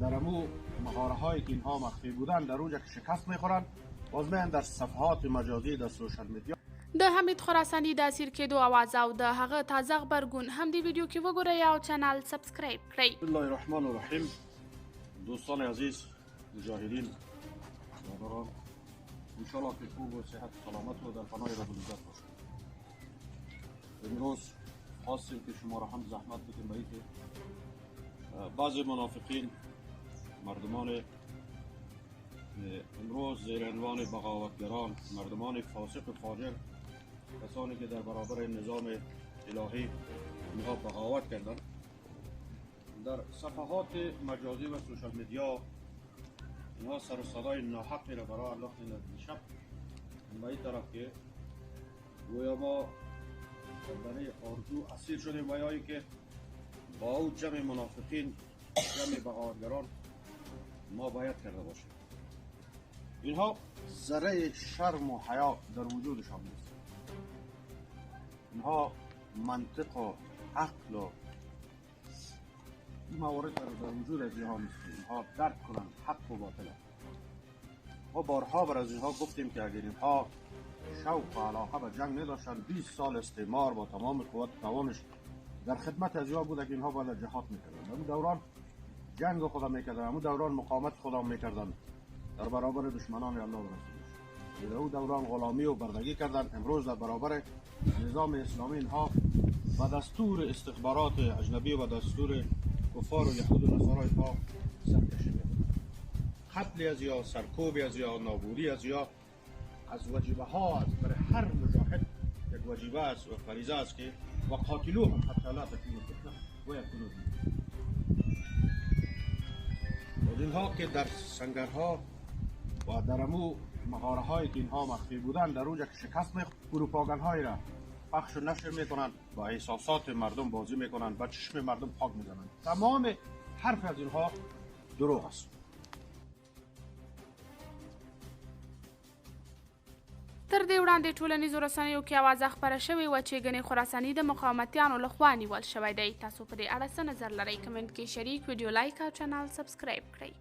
در امو مهاره هایی که اینها مخفی بودن در اونجا که شکست میخورن باز میان در صفحات مجازی در سوشل میډیا. د حمید خراساني د اسیر کېدو اواز او د هغه تازه غبرګون هم دی ویډیو کې وګورئ او چینل سبسکرایب کړئ. بسم الله الرحمن الرحیم. دوستان عزیز مجاهدین برادران، انشاءالله که خوب و صحت و سلامت و در پناه رب العزت باشید. امروز خواستیم که شما را هم زحمت بدیم به اینکه بعضی منافقین مردمان امروز زیر عنوان بغاوتگران، مردمان فاسق و فاجر، کسانی که در برابر نظام الهی اینها بغاوت کردند، در صفحات مجازی و سوشال میدیا اینها سر و صدای ناحقی را برای انداختند از دیشب به این طرف که گویا ما در آرزو اسیر شدیم و یا که با او جمع منافقین، جمع بغاوتگران ما باید کرده باشیم. اینها ذره شرم و حیا در وجودشان نیست. اینها منطق و عقل و این موارد در وجود از اینها نیست. اینها درک کنند حق و باطل. ما بارها بر از اینها گفتیم که اگر اینها شوق و علاقه به جنگ نداشتند، 20 سال استعمار با تمام قوت و توانش در خدمت از اینها بود که اینها باید جهاد میکردند. اون دوران جنگ خدا میکردند، اون دوران مقاومت خدا میکردند در برابر دشمنان الله و رسولش. در اون دوران غلامی و بردگی کردند. امروز در برابر نظام اسلامی اینها و دستور استخبارات اجنبی و دستور کفار و یهود و نصارا اینها سرکشی میکنند. قتل از یا سرکوب از یا نابودی از یا از وجیبه ها است. برای هر مجاهد یک وجیبه است و فریضه است که و قاتلوهم حتی لا تکون فتنه و یکونوا و اینها که در سنگرها و در امو مهاره هایی که اینها مخفی بودن در اونجا که شکست پروپاگاند هایی را پخش و نشر میکنند، با احساسات مردم بازی میکنند، با چشم مردم پاک میزنند. تمام حرف از اینها دروغ است. تر دې وړاندې ټولنیزو رسنیو کې اوازه خپره شوې وه چې ګنې خراساني د مقاومتیانو لخوا نیول شوی دی. تاسو په دې اړه څه نظر لرئ؟ کمنټ کې شریک، ویډیو لایک او چینل سبسکرایب کړئ.